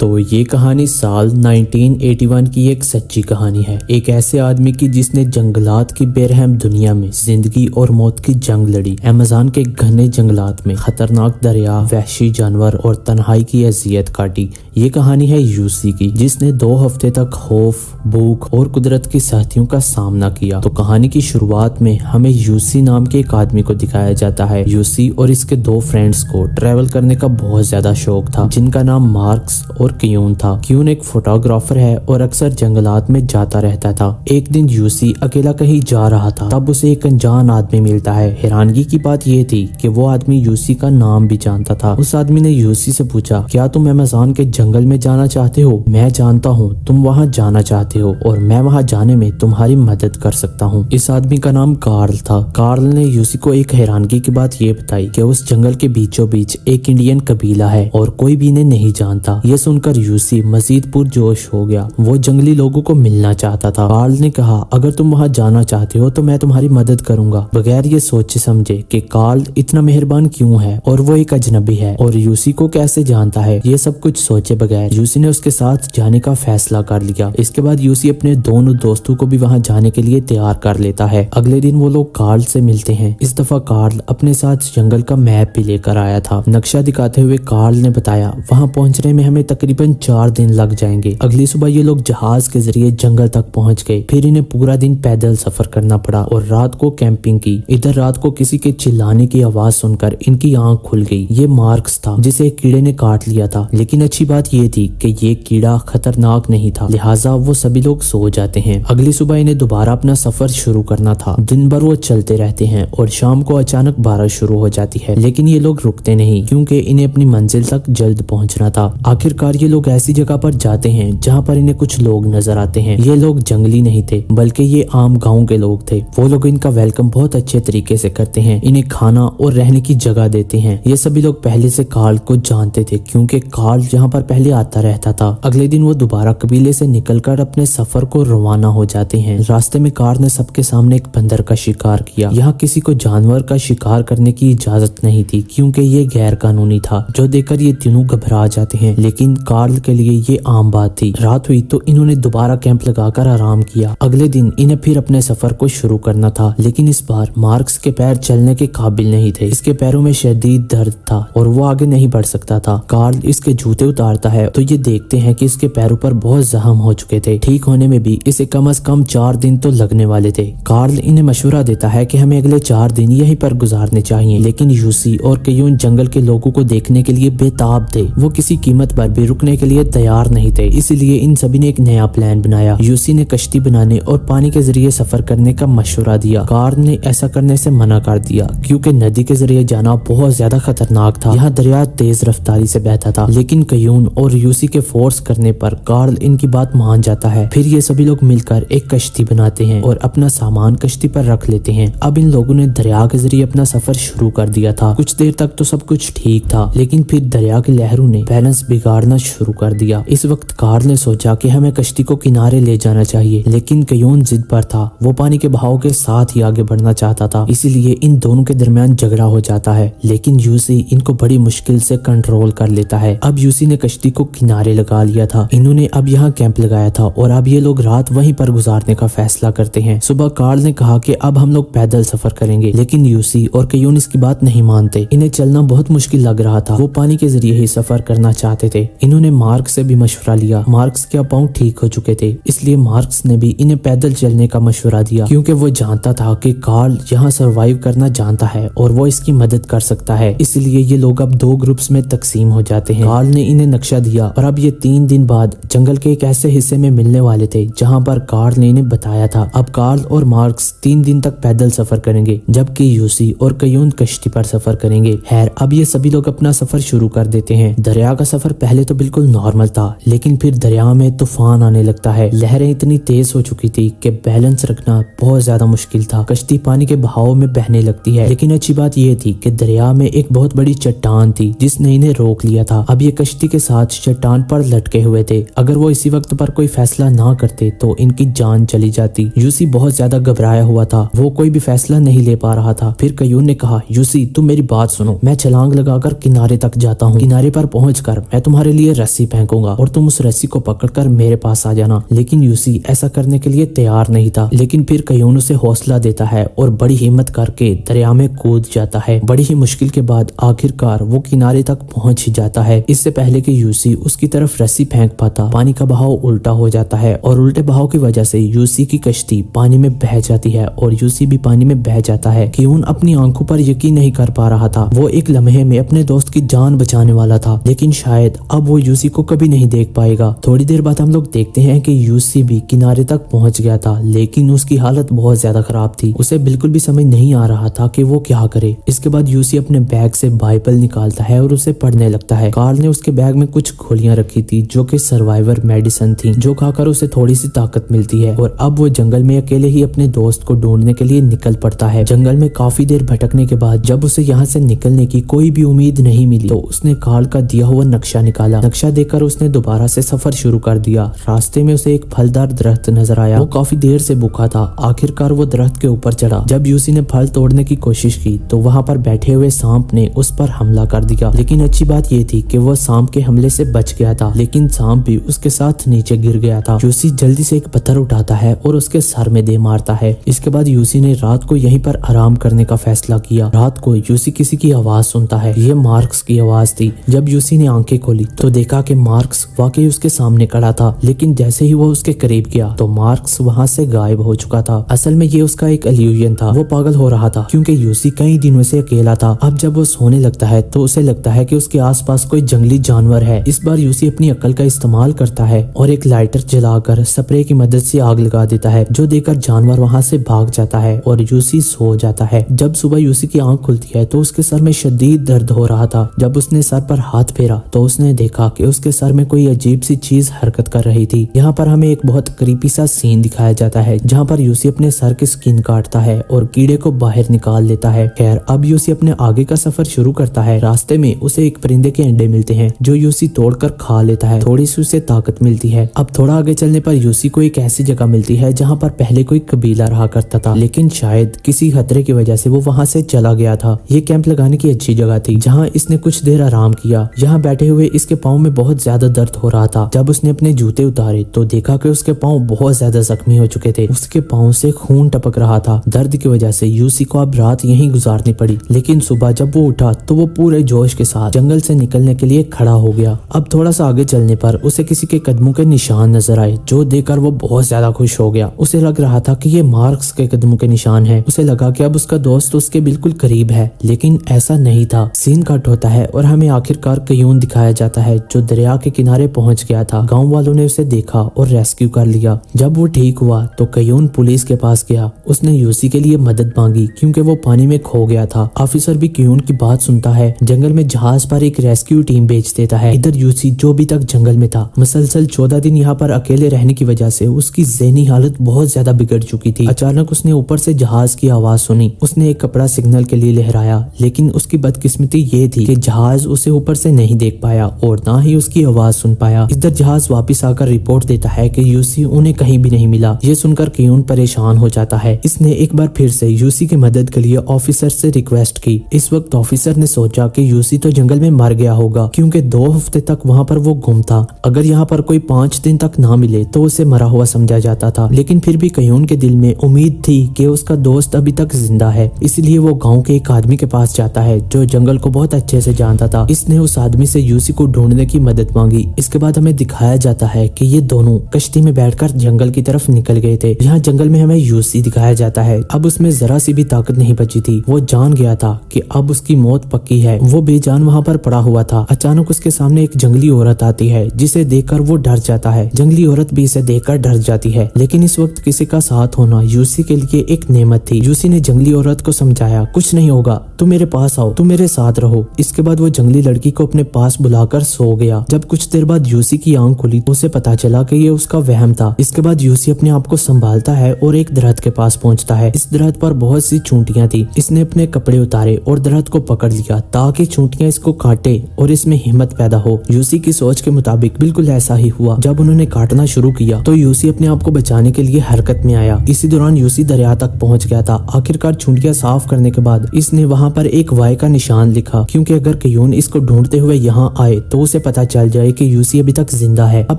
तो ये कहानी साल 1981 की एक सच्ची कहानी है। एक ऐसे आदमी की जिसने जंगलात की बेरहम दुनिया में जिंदगी और मौत की जंग लड़ी। अमेज़न के घने जंगलात में खतरनाक दरिया, वहशी जानवर और तन्हाई की अजियत काटी। ये कहानी है यूसी की, जिसने 2 हफ्ते तक खौफ, भूख और कुदरत की सख्तियों का सामना किया। तो कहानी की शुरुआत में हमें यूसी नाम के एक आदमी को दिखाया जाता है। यूसी और इसके 2 फ्रेंड्स को ट्रैवल करने का बहुत ज्यादा शौक था, जिनका नाम मार्क्स और क्यून था। क्यून एक फोटोग्राफर है और अक्सर जंगलात में जाता रहता था। एक दिन यूसी अकेला कहीं जा रहा था, तब उसे एक अनजान आदमी मिलता है। हैरानगी की बात यह थी कि वो आदमी यूसी का नाम भी जानता था। उस आदमी ने यूसी से पूछा, क्या तुम अमेज़न के जंगल में जाना चाहते हो? मैं जानता हूँ तुम वहाँ जाना चाहते हो और मैं वहाँ जाने में तुम्हारी मदद कर सकता हूँ। इस आदमी का नाम कार्ल था। कार्ल ने यूसी को एक हैरानगी की बात ये बताई कि उस जंगल के बीचों बीच एक इंडियन कबीला है और कोई भी इन्हें नहीं जानता। ये सुनकर यूसी मजीद पुरजोश हो गया। वो जंगली लोगों को मिलना चाहता था। कार्ल ने कहा, अगर तुम वहाँ जाना चाहते हो तो मैं तुम्हारी मदद करूंगा। बगैर ये सोचे समझे कि कार्ल इतना मेहरबान क्यों है और वो एक अजनबी है और यूसी को कैसे जानता है, ये सब कुछ सोचे बगैर यूसी ने उसके साथ जाने का फैसला कर लिया। इसके बाद यूसी अपने दोनों दोस्तों को भी वहाँ जाने के लिए तैयार कर लेता है। अगले दिन वो लोग कार्ल से मिलते हैं। इस दफा कार्ल अपने साथ जंगल का मैप भी लेकर आया था। नक्शा दिखाते हुए कार्ल ने बताया, वहाँ पहुँचने में हमें तकरीबन 4 दिन लग जाएंगे। अगली सुबह ये लोग जहाज के जरिए जंगल तक पहुँच गए। फिर इन्हें पूरा दिन पैदल सफर करना पड़ा और रात को कैंपिंग की। इधर रात को किसी के चिल्लाने की आवाज सुनकर इनकी आंख खुल गई। ये मार्क्स था, जिसे एक कीड़े ने काट लिया था। लेकिन अच्छी बात ये थी कि ये कीड़ा खतरनाक नहीं था, लिहाजा वो सभी लोग सो जाते हैं। अगली सुबह इन्हें दोबारा अपना सफर शुरू करना था। दिन भर वो चलते रहते हैं और शाम को अचानक बारिश शुरू हो जाती है। लेकिन ये लोग रुकते नहीं, क्योंकि इन्हें अपनी मंजिल तक जल्द पहुंचना था। आखिरकार ये लोग ऐसी जगह पर जाते हैं जहाँ पर इन्हें कुछ लोग नजर आते हैं। ये लोग जंगली नहीं थे, बल्कि ये आम गाँव के लोग थे। वो लोग इनका वेलकम बहुत अच्छे तरीके से करते हैं, इन्हें खाना और रहने की जगह देते हैं। ये सभी लोग पहले से कार्ल को जानते थे, क्योंकि कार्ल यहाँ पर पहले आता रहता था। अगले दिन वो दोबारा कबीले से निकलकर अपने सफर को रवाना हो जाते हैं। रास्ते में कार्ल ने सबके सामने एक बंदर का शिकार किया। यहाँ किसी को जानवर का शिकार करने की इजाजत नहीं थी, क्योंकि ये गैर कानूनी था, जो देखकर ये तीनों घबरा जाते हैं। लेकिन कार्ल के लिए ये आम बात थी। रात हुई तो इन्होंने दोबारा कैंप लगाकर आराम किया। अगले दिन इन्हें फिर अपने सफर को शुरू करना था, लेकिन इस बार मार्क्स के पैर चलने के काबिल नहीं थे। इसके पैरों में शदीद दर्द था और वो आगे नहीं बढ़ सकता था। कार्ल इसके जूते उतारता है तो ये देखते हैं कि इसके पैरों पर बहुत जख्म हो चुके थे। ठीक होने में भी इसे कम से कम 4 दिन तो लगने वाले थे। कार्ल इन्हें मशवरा देता है कि हमें अगले 4 दिन यहीं पर गुजारने चाहिए। लेकिन यूसी और क्यून जंगल के लोगों को देखने के लिए बेताब थे। वो किसी कीमत पर भी रुकने के लिए तैयार नहीं थे। इसलिए इन सभी ने एक नया प्लान बनाया। यूसी ने कश्ती बनाने और पानी के जरिए सफर करने का मशवरा दिया। कार्ल ने ऐसा करने से मना कर दिया, क्योंकि नदी के जरिए जाना बहुत ज्यादा खतरनाक था। यहाँ दरिया तेज रफ्तारी से बहता था। लेकिन क्यून और यूसी के फोर्स करने पर कार्ल इनकी बात मान जाता है। फिर ये सभी लोग मिलकर एक कश्ती बनाते हैं और अपना सामान कश्ती पर रख लेते हैं। अब इन लोगों ने दरिया के जरिए अपना सफर शुरू कर दिया था। कुछ देर तक तो सब कुछ ठीक था, लेकिन फिर दरिया की लहरों ने बैलेंस बिगाड़ना शुरू कर दिया। इस वक्त कार्ल ने सोचा कि हमें कश्ती को किनारे ले जाना चाहिए, लेकिन क्यून जिद पर था। वो पानी के बहाव के साथ ही आगे बढ़ना चाहता था, इसीलिए इन दोनों के दरमियान झगड़ा हो जाता है। लेकिन यूसी इनको बड़ी मुश्किल से कंट्रोल कर लेता है। अब यूसी ने कश्ती को किनारे लगा लिया था। इन्होंने अब यहाँ कैंप लगाया था और अब ये लोग रात वहीं पर गुजारने का फैसला करते हैं। सुबह कार्ल ने कहा कि अब हम लोग पैदल सफर करेंगे, लेकिन यूसी और क्यून इसकी बात नहीं मानते। इन्हें चलना बहुत मुश्किल लग रहा था। वो पानी के जरिए ही सफर करना चाहते थे। इन्होंने मार्क्स से भी मशवरा लिया। मार्क्स के पांव ठीक हो चुके थे, इसलिए मार्क्स ने भी इन्हें पैदल चलने का मशवरा दिया, क्योंकि वो जानता था कि कार्ल यहाँ सरवाइव करना जानता है और वो इसकी मदद कर सकता है। इसलिए ये लोग अब 2 ग्रुप्स में तकसीम हो जाते हैं। कार्ल ने इन्हें नक्शा दिया और अब ये 3 दिन बाद जंगल के एक ऐसे हिस्से में मिलने वाले थे जहाँ पर कार्ल ने इन्हें बताया था। अब कार्ल और मार्क्स 3 दिन तक पैदल सफर करेंगे, जबकि यूसी और क्यून कश्ती पर सफर करेंगे। खैर, अब ये सभी लोग अपना सफर शुरू कर देते हैं। दरिया का सफर पहले तो बिल्कुल नॉर्मल था, लेकिन फिर दरिया में तूफान आने लगता है। लहरें इतनी तेज हो चुकी थी कि बैलेंस रखना बहुत ज्यादा मुश्किल था। कश्ती पानी के बहाव में बहने लगती है। लेकिन अच्छी बात यह थी कि दरिया में एक बहुत बड़ी चट्टान थी जिसने इन्हें रोक लिया था। अब ये कश्ती के साथ चट्टान पर लटके हुए थे। अगर वो इसी वक्त पर कोई फैसला ना करते तो इनकी जान चली जाती। यूसी बहुत ज्यादा घबराया हुआ था। वो कोई भी फैसला नहीं ले पा रहा था। फिर क्यून ने कहा, यूसी तुम मेरी बात सुनो, मैं छलांग लगाकर किनारे तक जाता हूँ। किनारे पर पहुंचकर मैं तुम्हारे लिए लिए रस्सी फेंकूंगा और तुम उस रस्सी को पकड़कर मेरे पास आ जाना। लेकिन यूसी ऐसा करने के लिए तैयार नहीं था। लेकिन फिर कयून उसे हौसला देता है और बड़ी हिम्मत करके दरिया में कूद जाता है। बड़ी ही मुश्किल के बाद आखिरकार वो किनारे तक पहुंच ही जाता है। इससे पहले कि यूसी उसकी तरफ रस्सी फेंक पाता, पानी का बहाव उल्टा हो जाता है और उल्टे बहाव की वजह से यूसी की कश्ती पानी में बह जाती है और यूसी भी पानी में बह जाता है। कयून अपनी आंखों पर यकीन नहीं कर पा रहा था। वो एक लम्हे में अपने दोस्त की जान बचाने वाला था, लेकिन शायद अब वो यूसी को कभी नहीं देख पाएगा। थोड़ी देर बाद हम लोग देखते हैं कि यूसी भी किनारे तक पहुंच गया था, लेकिन उसकी हालत बहुत ज्यादा खराब थी। उसे बिल्कुल भी समझ नहीं आ रहा था कि वो क्या करे। इसके बाद यूसी अपने बैग से बाइबल निकालता है और उसे पढ़ने लगता है। कार्ल ने उसके बैग में कुछ गोलियां रखी थी जो कि सर्वाइवर मेडिसिन थी, जो खाकर उसे थोड़ी सी ताकत मिलती है और अब वो जंगल में अकेले ही अपने दोस्त को ढूंढने के लिए निकल पड़ता है। जंगल में काफी देर भटकने के बाद जब उसे यहाँ से निकलने की कोई भी उम्मीद नहीं मिली तो उसने कार्ल का दिया हुआ नक्शा निकाला। नक्शा देखकर उसने दोबारा से सफर शुरू कर दिया। रास्ते में उसे एक फलदार दरख्त नजर आया। वो काफी देर से भूखा था। आखिरकार वो दरख्त के ऊपर चढ़ा। जब यूसी ने फल तोड़ने की कोशिश की तो वहाँ पर बैठे हुए सांप ने उस पर हमला कर दिया। लेकिन अच्छी बात ये थी कि वो सांप के हमले से बच गया था, लेकिन सांप भी उसके साथ नीचे गिर गया था। यूसी जल्दी से एक पत्थर उठाता है और उसके सर में दे मारता है। इसके बाद यूसी ने रात को यहीं पर आराम करने का फैसला किया। रात को यूसी किसी की आवाज सुनता है। ये मार्क्स की आवाज थी। जब यूसी ने आंखें खोली तो देखा कि मार्क्स वाकई उसके सामने खड़ा था, लेकिन जैसे ही वो उसके करीब गया तो मार्क्स वहाँ से गायब हो चुका था। असल में ये उसका एक इल्यूजन था। वो पागल हो रहा था क्योंकि यूसी कई दिनों से अकेला था। अब जब वो सोने लगता है तो उसे लगता है कि उसके आसपास कोई जंगली जानवर है। इस बार यूसी अपनी अक्ल का इस्तेमाल करता है और एक लाइटर जलाकर स्प्रे की मदद से आग लगा देता है, जो देखकर जानवर वहाँ से भाग जाता है और यूसी सो जाता है। जब सुबह यूसी की आंख खुलती है तो उसके सर में शदीद दर्द हो रहा था। जब उसने सर पर हाथ फेरा तो उसने देखा कि उसके सर में कोई अजीब सी चीज हरकत कर रही थी। यहाँ पर हमें एक बहुत क्रीपी सा सीन दिखाया जाता है जहाँ पर यूसी अपने सर की स्किन काटता है और कीड़े को बाहर निकाल लेता है। खैर, अब यूसी अपने आगे का सफर शुरू करता है। रास्ते में उसे एक परिंदे के अंडे मिलते हैं जो यूसी तोड़कर खा लेता है। थोड़ी सी उसे ताकत मिलती है। अब थोड़ा आगे चलने पर यूसी को एक ऐसी जगह मिलती है जहाँ पर पहले कोई कबीला रहा करता था, लेकिन शायद किसी खतरे की वजह से वो वहाँ से चला गया था। ये कैंप लगाने की अच्छी जगह थी जहाँ इसने कुछ देर आराम किया। यहाँ बैठे हुए इसके पाँव में बहुत ज्यादा दर्द हो रहा था। जब उसने अपने जूते उतारे तो देखा कि उसके पाँव बहुत ज्यादा जख्मी हो चुके थे। उसके पाँव से खून टपक रहा था। दर्द की वजह से यूसी को अब रात यहीं गुजारनी पड़ी। लेकिन सुबह जब वो उठा तो वो पूरे जोश के साथ जंगल से निकलने के लिए खड़ा हो गया। अब थोड़ा सा आगे चलने पर उसे किसी के कदमों के निशान नजर आए, जो देखकर वो बहुत ज्यादा खुश हो गया। उसे लग रहा था कि ये मार्क्स के कदमों के निशान है। उसे लगा कि अब उसका दोस्त उसके बिल्कुल करीब है, लेकिन ऐसा नहीं था। सीन कट होता है और हमें आखिरकार कयून दिखाया जाता है जो दरिया के किनारे पहुंच गया था। गांव वालों ने उसे देखा और रेस्क्यू कर लिया। जब वो ठीक हुआ तो कयून पुलिस के पास गया। उसने यूसी के लिए मदद मांगी क्योंकि वो पानी में खो गया था। ऑफिसर भी कयून की बात सुनता है। जंगल में जहाज पर एक रेस्क्यू टीम भेज देता है। इधर यूसी जो भी तक जंगल में था, मुसलसल 14 दिन यहाँ पर अकेले रहने की वजह से उसकी ज़हनी हालत बहुत ज्यादा बिगड़ चुकी थी। अचानक उसने ऊपर से जहाज की आवाज सुनी। उसने एक कपड़ा सिग्नल के लिए लहराया, लेकिन उसकी बदकिस्मती ये थी कि जहाज उसे ऊपर से नहीं देख पाया और ना ही उसकी आवाज सुन पाया। इधर जहाज वापस आकर रिपोर्ट देता है कि यूसी उन्हें कहीं भी नहीं मिला। ये सुनकर कयून परेशान हो जाता है। इसने एक बार फिर से यूसी की मदद के लिए ऑफिसर से रिक्वेस्ट की। इस वक्त ऑफिसर ने सोचा कि यूसी तो जंगल में मर गया होगा क्योंकि 2 हफ्ते तक वहाँ पर वो गुम था। अगर यहाँ पर कोई 5 दिन तक ना मिले तो उसे मरा हुआ समझा जाता था। लेकिन फिर भी कयून के दिल में उम्मीद थी कि उसका दोस्त अभी तक जिंदा है। इसलिए वो गाँव के एक आदमी के पास जाता है जो जंगल को बहुत अच्छे से जानता था। इसने उस आदमी से यूसी को ढूंढने की मदद मांगी। इसके बाद हमें दिखाया जाता है कि ये दोनों कश्ती में बैठकर जंगल की तरफ निकल गए थे। यहाँ जंगल में हमें यूसी दिखाया जाता है। अब उसमें जरा सी भी ताकत नहीं बची थी। वो जान गया था कि अब उसकी मौत पक्की है। वो बेजान वहाँ पर पड़ा हुआ था। अचानक उसके सामने एक जंगली औरत आती है जिसे देखकर वो डर जाता है। जंगली औरत भी इसे देखकर डर जाती है। लेकिन इस वक्त किसी का साथ होना यूसी के लिए एक नेमत थी। यूसी ने जंगली औरत को समझाया, कुछ नहीं होगा, तुम मेरे पास आओ, तुम मेरे साथ रहो। इसके बाद वो जंगली लड़की को अपने पास बुलाकर सो गया। जब कुछ देर बाद यूसी की आंख खुली तो उसे पता चला कि ये उसका वहम था। इसके बाद यूसी अपने आप को संभालता है और एक दरख्त के पास पहुंचता है। इस दरख्त पर बहुत सी चूंटियां थी। इसने अपने कपड़े उतारे और दरख्त को पकड़ लिया ताकि चूंटियां इसको काटे और इसमें हिम्मत पैदा हो। यूसी की सोच के मुताबिक बिल्कुल ऐसा ही हुआ। जब उन्होंने काटना शुरू किया तो यूसी अपने आप को बचाने के लिए हरकत में आया। इसी दौरान यूसी दरिया तक पहुंच गया था। आखिरकार चूंटियां साफ करने के बाद इसने वहाँ पर एक वाई का निशान लिखा क्योंकि अगर कयून इसको ढूंढते हुए यहाँ आए तो उसे से पता चल जाए कि यूसी अभी तक जिंदा है। अब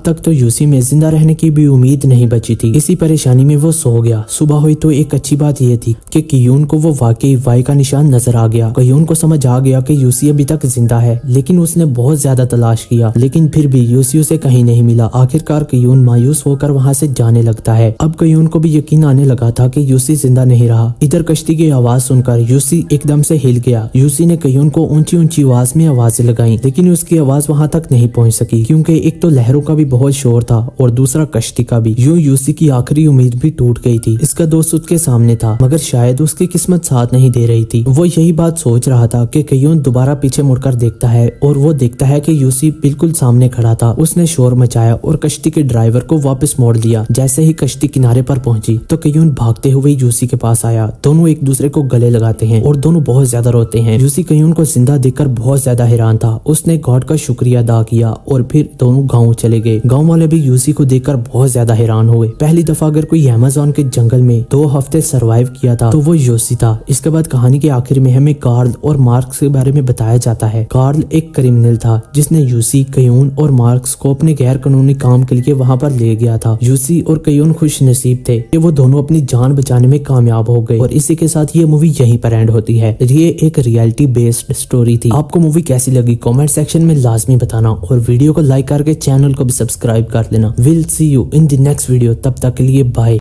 तक तो यूसी में जिंदा रहने की भी उम्मीद नहीं बची थी। इसी परेशानी में वो सो गया। सुबह हुई तो एक अच्छी बात यह थी कि कियून को वो वाकई वाई का निशान नजर आ गया। कियून को समझ आ गया कि यूसी अभी तक जिंदा है, लेकिन उसने बहुत ज्यादा तलाश किया, लेकिन फिर भी यूसी उसे कहीं नहीं मिला। आखिरकार कियून मायूस होकर वहाँ से जाने लगता है। अब कियून को भी यकीन आने लगा था कि यूसी जिंदा नहीं रहा। इधर कश्ती की आवाज सुनकर यूसी एकदम से हिल गया। यूसी ने कियून को ऊंची ऊंची आवाज में आवाजें लगाई, लेकिन उसकी आवाज वहाँ तक नहीं पहुँच सकी, क्योंकि एक तो लहरों का भी बहुत शोर था और दूसरा कश्ती का भी। यूं यूसी की आखिरी उम्मीद भी टूट गई थी। इसका दोस्त उसके सामने था, मगर शायद उसकी किस्मत साथ नहीं दे रही थी। वो यही बात सोच रहा था कि कियून दोबारा पीछे मुड़कर देखता है और वो देखता है कि यूसी बिल्कुल सामने खड़ा था। उसने शोर मचाया और कश्ती के ड्राइवर को वापस मोड़ दिया। जैसे ही कश्ती किनारे पर पहुंची तो कियून भागते हुए यूसी के पास आया। दोनों एक दूसरे को गले लगाते हैं और दोनों बहुत ज्यादा रोते हैं। यूसी कियून को जिंदा देखकर बहुत ज्यादा हैरान था। उसने गॉड का शुक्रिया अदा किया और फिर दोनों गाँव चले गए। गाँव वाले भी यूसी को देखकर बहुत ज्यादा हैरान हुए। पहली दफा अगर कोई अमेज़न के जंगल में 2 हफ्ते सरवाइव किया था तो वो यूसी था। इसके बाद कहानी के आखिर में हमें कार्ल और मार्क्स के बारे में बताया जाता है। कार्ल एक क्रिमिनल था जिसने यूसी, कियून और मार्क्स को अपने गैर कानूनी काम के लिए वहाँ पर ले गया था। यूसी और कियून खुश नसीब थे कि वो दोनों अपनी जान बचाने में कामयाब हो गए। और इसी के साथ ये मूवी यहीं पर एंड होती है। ये एक रियलिटी बेस्ड स्टोरी थी। आपको मूवी कैसी लगी कमेंट सेक्शन में लाजमी बताना और वीडियो को लाइक करके चैनल को भी सब्सक्राइब कर लेना। Will see you in the next video. तब तक के लिए बाय।